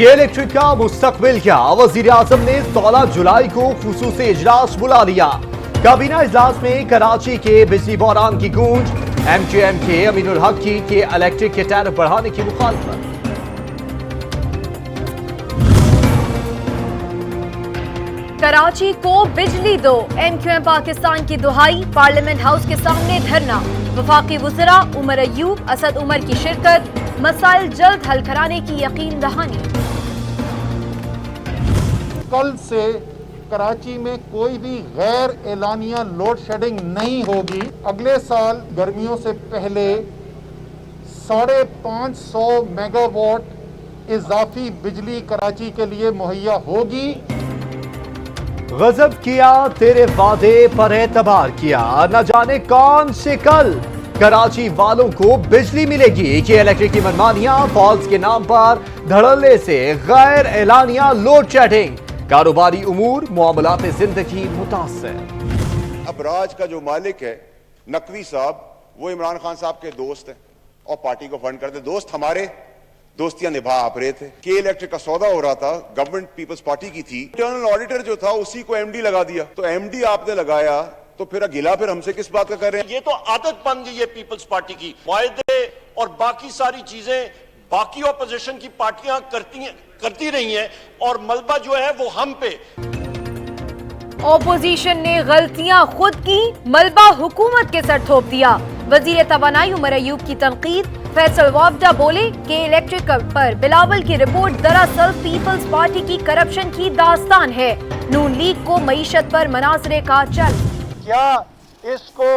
कि इलेक्ट्रिक का मुस्तकबिल क्या। वजीर आजम ने 16 जुलाई को खुसूसी इजलास बुला लिया। काबीना इजलास में कराची के बिजली बहरान की गूंज। MQM के अमीनुल हक की के इलेक्ट्रिक के टैरिफ बढ़ाने की मुखालफत। कराची को बिजली दो, MQM पाकिस्तान की दुहाई। पार्लियामेंट हाउस के सामने धरना। वफाकी वज़रा उमर अयूब, असद उमर की शिरकत। मसाइल जल्द हल कराने की यकीन दहानी। कल से कराची में कोई भी गैर एलानिया लोड शेडिंग नहीं होगी। अगले साल गर्मियों से पहले 550 मेगावाट इजाफी बिजली कराची के लिए मुहैया होगी। गजब किया, तेरे वादे पर एतबार किया, न जाने कौन से कल कराची वालों को बिजली मिलेगी कि इलेक्ट्रिक की मनमानियां, फॉल्स के नाम पर धड़ल्ले से गैर एलानिया लोड शेडिंग, कारोबारी उमूर, मामलात जिंदगी मुतासर। अब राज का जो मालिक है नकवी साहब, वो इमरान खान साहब के दोस्त हैं और पार्टी को फंड करते। दोस्त हमारे दोस्तियां निभा आप रहे थे। के इलेक्ट्रिक का सौदा हो रहा था, गवर्नमेंट पीपल्स पार्टी की थी। इंटरनल ऑडिटर जो था उसी को MD लगा दिया। तो MD आपने लगाया तो फिर गिला फिर हमसे किस बात का कर रहे हैं? ये तो आदत बन गई है पीपल्स पार्टी की। वायदे और बाकी सारी चीजें बाकी ऑपोजिशन की पार्टियां करती रही हैं और मलबा जो है वो हम पे। ऑपोजिशन ने गलतियां खुद की, मलबा हुकूमत के सर थोप दिया। वजीर तवानाई उमर अयूब की तनकीद। फैसल वाबडा बोले कि इलेक्ट्रिक पर बिलावल की रिपोर्ट दरअसल पीपल्स पार्टी की करप्शन की दास्तान है। नून लीग को मईशत पर मनासरे का चल। क्या इसको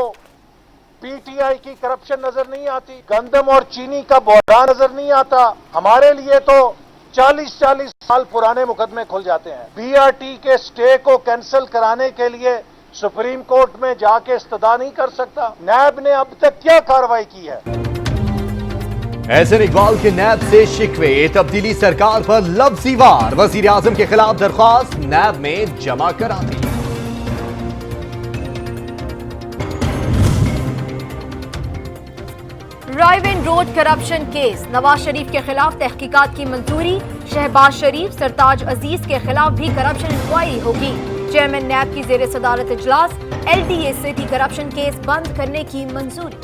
PTI की करप्शन नजर नहीं आती? गंदम और चीनी का बहरान नजर नहीं आता? हमारे लिए तो 40 साल पुराने मुकदमे खुल जाते हैं। BRT के स्टे को कैंसिल कराने के लिए सुप्रीम कोर्ट में जाके इस्तदा नहीं कर सकता। नैब ने अब तक क्या कार्रवाई की है? एहसन इकबाल के नैब से शिकवे, तब्दीली सरकार पर लफ्ज़ी वार। वजीर आजम के खिलाफ दरख्वास्त नैब में जमा करा दी। रायविन road corruption case, Nawaz Sharif के खिलाफ तहकीकात की मंजूरी। शहबाज शरीफ, सरताज अजीज के खिलाफ भी करप्शन इंक्वायरी होगी। चेयरमैन नैब की जेर सदारत इजलास। LDA सिटी करप्शन केस बंद करने की मंजूरी।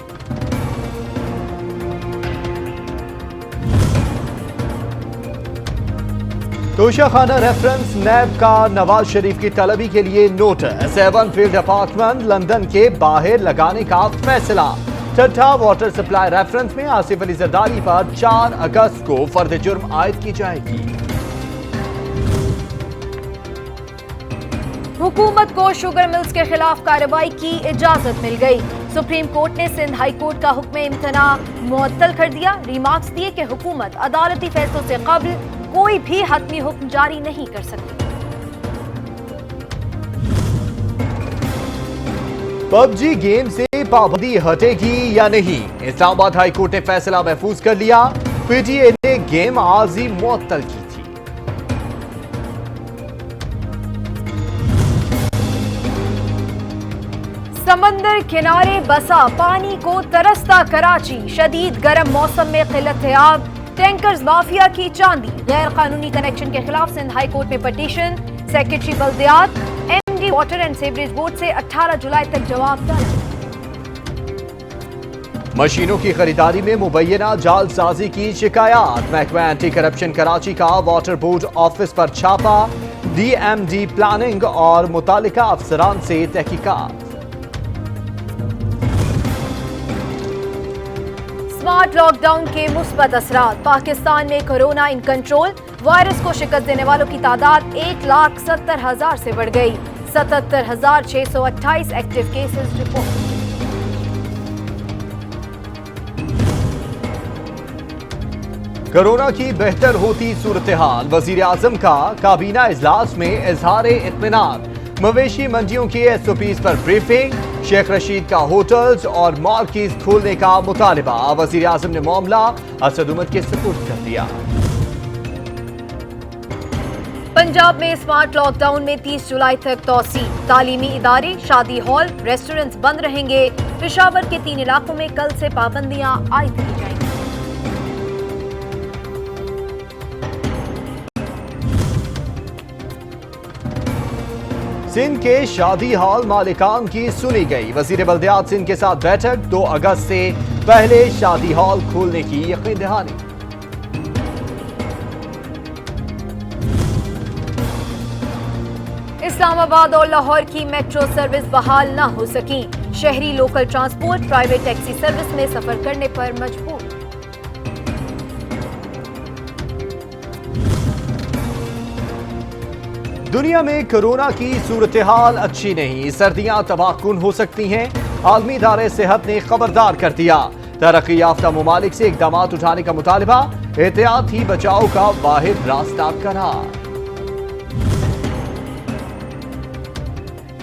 तोशाखाना रेफरेंस नैब का नवाज शरीफ की तलबी के लिए नोटिस। 7 फील्ड अपार्टमेंट लंदन के बाहर लगाने का फैसला। ठट्ठा वाटर सप्लाई रेफरेंस में आसिफ अली जरदारी पर 4 अगस्त को फर्द जुर्म आयद की जाएगी। हुकूमत को शुगर मिल्स के खिलाफ कार्रवाई की इजाजत मिल गई। सुप्रीम कोर्ट ने सिंध हाई कोर्ट का हुक्म इम्तना मुअत्तल कर दिया। रिमार्क्स दिए कि हुकूमत अदालती फैसलों से कबल कोई भी हतमी हुक्म जारी नहीं कर सकती। PUBG गेम से पाबंदी हटेगी या नहीं, इस्लामाबाद हाई कोर्ट ने फैसला महफूज कर लिया। PTA ने गेम आजी मुअत्तल की थी। समंदर किनारे बसा पानी को तरसता कराची। शदीद गर्म मौसम में किल्लत आब। टैंकर्स माफिया की चांदी। गैर कानूनी कनेक्शन के खिलाफ सिंध हाई कोर्ट में पटिशन। सेक्रेटरी बल्दियात MD water and sewerage board से 18 जुलाई तक जवाब तलब। मशीनों की खरीदारी में मुबैना जालसाजी की शिकायत। महकमा एंटी करप्शन कराची का वाटर बोर्ड ऑफिस पर छापा। DMD प्लानिंग और मुतालिका अफसरान से तहकीकात। स्मार्ट लॉकडाउन के मुस्बत असरात। पाकिस्तान में कोरोना इन कंट्रोल। वायरस को शिकस्त देने वालों की तादाद 1,70,000 से बढ़ गई। 77,628 एक्टिव केसेस रिपोर्ट। कोरोना की बेहतर होती सूरत हाल। वजीर आजम का काबीना इजलास में इजहार इत्मीनान। मवेशी मंडियों की SOPs पर ब्रीफिंग। शेख रशीद का होटल्स और मार्केज खोलने का मुतालिबा। वजीर आजम ने मामला असद उमर के सुपुर्द कर दिया। पंजाब में स्मार्ट लॉकडाउन में 30 जुलाई तक तौसी। तालीमी इदारे, शादी हॉल, रेस्टोरेंट्स बंद रहेंगे। पेशावर के 3 इलाकों में कल से पाबंदियां आयद की जाएंगी। सिंध के शादी हॉल मालिकान की सुनी गई। वजीर बल्दियात सिंध के साथ बैठक, 2 अगस्त से पहले शादी हॉल खोलने की यकीन दहानी। इस्लामाबाद और लाहौर की मेट्रो सर्विस बहाल न हो सकी। शहरी local transport private taxi service में सफर करने पर मजबूर। दुनिया में कोरोना की सूरत हाल अच्छी नहीं, सर्दियां तबाहकुन हो सकती हैं। आलमी इदारे सेहत ने खबरदार कर दिया। तरक्की याफ्ता मुमालिक से इकदाम उठाने का मुतालबा, एहतियात ही बचाव का वाहिद रास्ता करार।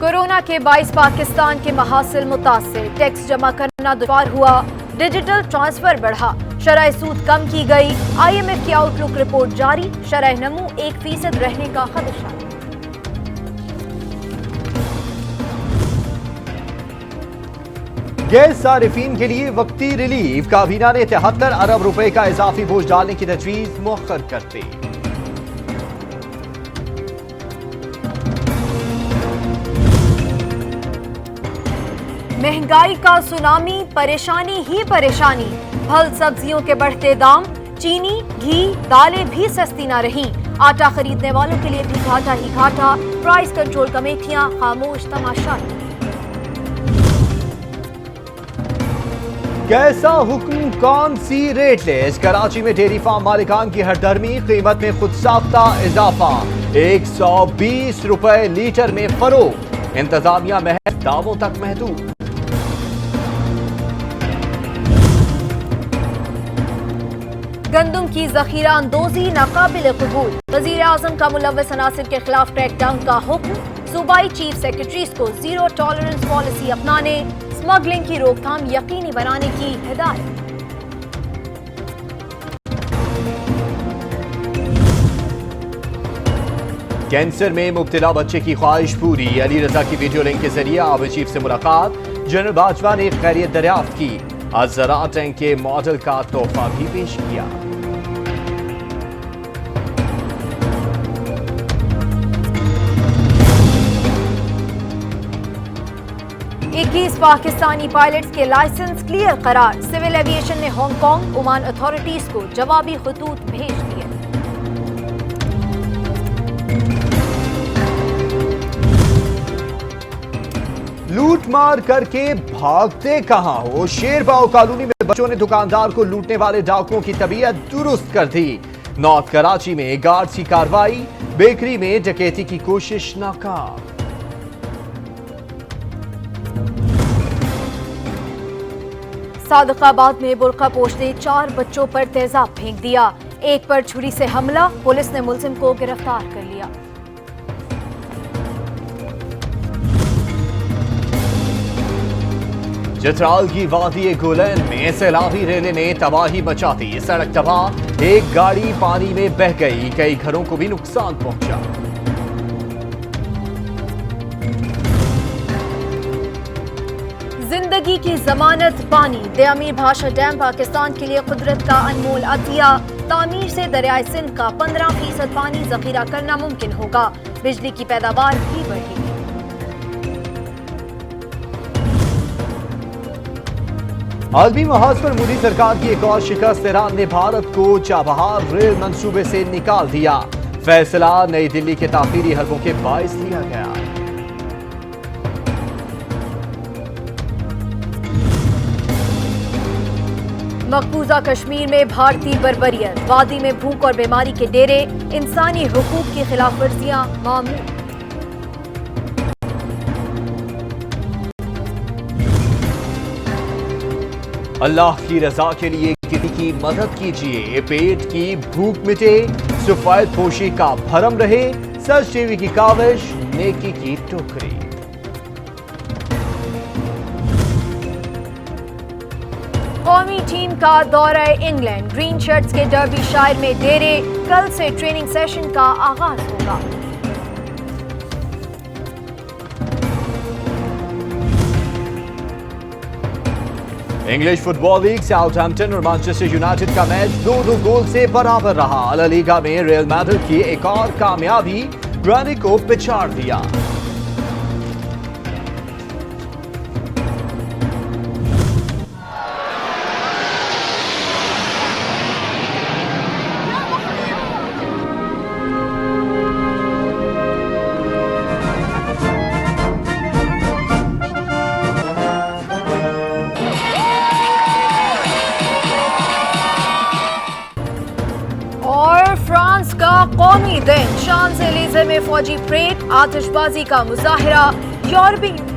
कोरोना के 22 पाकिस्तान के महासिल मुतासिर, टैक्स जमा करना दुश्वार हुआ, डिजिटल ट्रांसफर बढ़ा, शरह सूद कम की गई। IMF की आउटलुक रिपोर्ट जारी, शरह नमू 1% रहने का खदशा। गैस सारिफीन के लिए वक्ती रिलीफ, काबीना ने 73 अरब रुपए का इजाफी बोझ डालने की तजवीज मुअख्खर कर दी। महंगाई का सुनामी, परेशानी ही परेशानी। फल सब्जियों के बढ़ते दाम, चीनी, घी, दालें भी सस्ती न रहीं। आटा खरीदने वालों के लिए भी घाटा ही घाटा। प्राइस कंट्रोल कमेटियां खामोश तमाशा। कैसा हुक्म, कौन सी रेट लिस्ट? कराची में डेयरी फार्म मालिकान की हरदर्मी, कीमत में खुद साख्ता इजाफा, 120 रुपए लीटर में फरोख्त। इंतजामिया महज दावों तक महदूद। गंदम की जखीरा अंदोजी नाकाबिल कबूल। वजीर आजम का मुलव्वस अनासिर के खिलाफ क्रैकडाउन का हुक्म। सूबाई चीफ सेक्रेटरीज को जीरो टॉलरेंस पॉलिसी अपनाने, स्मगलिंग की रोकथाम यकीनी बनाने की हिदायत। कैंसर में मुब्तला बच्चे की ख्वाहिश पूरी, अली रजा की वीडियो लिंक के जरिए आर्मी चीफ से मुलाकात। जनरल बाजवा ने खैरियत दरियाफ्त की, अजरा टैंक के मॉडल का तोहफा भी पेश किया। 21 पाकिस्तानी पायलट्स के लाइसेंस क्लियर करार। सिविल एविएशन ने हांगकांग, ओमान अथॉरिटीज को जवाबी खतूत भेज दिए। लूट मार करके भागते कहां हो? शेरबाग कॉलोनी में बच्चों ने दुकानदार को लूटने वाले डाकुओं की तबीयत दुरुस्त कर दी। नॉर्थ कराची में गार्ड्स की कार्रवाई, बेकरी में डकैती की कोशिश नाकाम। सादकाबाद में बुर्का पोशते 4 बच्चों पर तेजाब फेंक दिया। एक पर छुरी से हमला, पुलिस ने मुलजिम को गिरफ्तार कर लिया। चित्राल की वादी गोलैन में सैलाबी रेले ने तबाही मचा दी। सड़क तबाह, एक गाड़ी पानी में बह गई, कई घरों को भी नुकसान पहुंचा। जिंदगी की जमानत पानी। दयामीर भाषा डैम पाकिस्तान के लिए कुदरत का अनमोल अतिया। तामीर से दरियाए सिंध का 15% पानी जखीरा करना मुमकिन होगा। बिजली की पैदावार भी बढ़ेगी। आलमी महाज पर मोदी सरकार की एक और शिकस्त। ईरान ने भारत को चाबहार रेल मंसूबे से निकाल दिया। फैसला नई दिल्ली के ताखीरी हलफों के बायस लिया गया। मकबूजा कश्मीर में भारतीय बर्बरियत, वादी में भूख और बीमारी के डेरे, इंसानी हुकूक की खिलाफ वर्जियां मामूल। अल्लाह की रजा के लिए किसी की मदद कीजिए, पेट की भूख मिटे, सफायत पोशी का भरम रहे, सच टीवी की काविश, नेकी की टोकरी। कौमी टीम का दौरा इंग्लैंड, ग्रीन शर्ट्स के डर्बी शायर में डेरे, कल से ट्रेनिंग सेशन का आगाज होगा। इंग्लिश फुटबॉल लीग, साउथहैम्पटन और मैनचेस्टर यूनाइटेड का मैच 2-2 गोल से बराबर रहा। ला लीगा में रियल मैड्रिड की एक और कामयाबी, ग्रानी को पिछाड़ दिया। गाजा में फौजी परेड, आतिशबाजी का मुजाहरा। यूरोपीय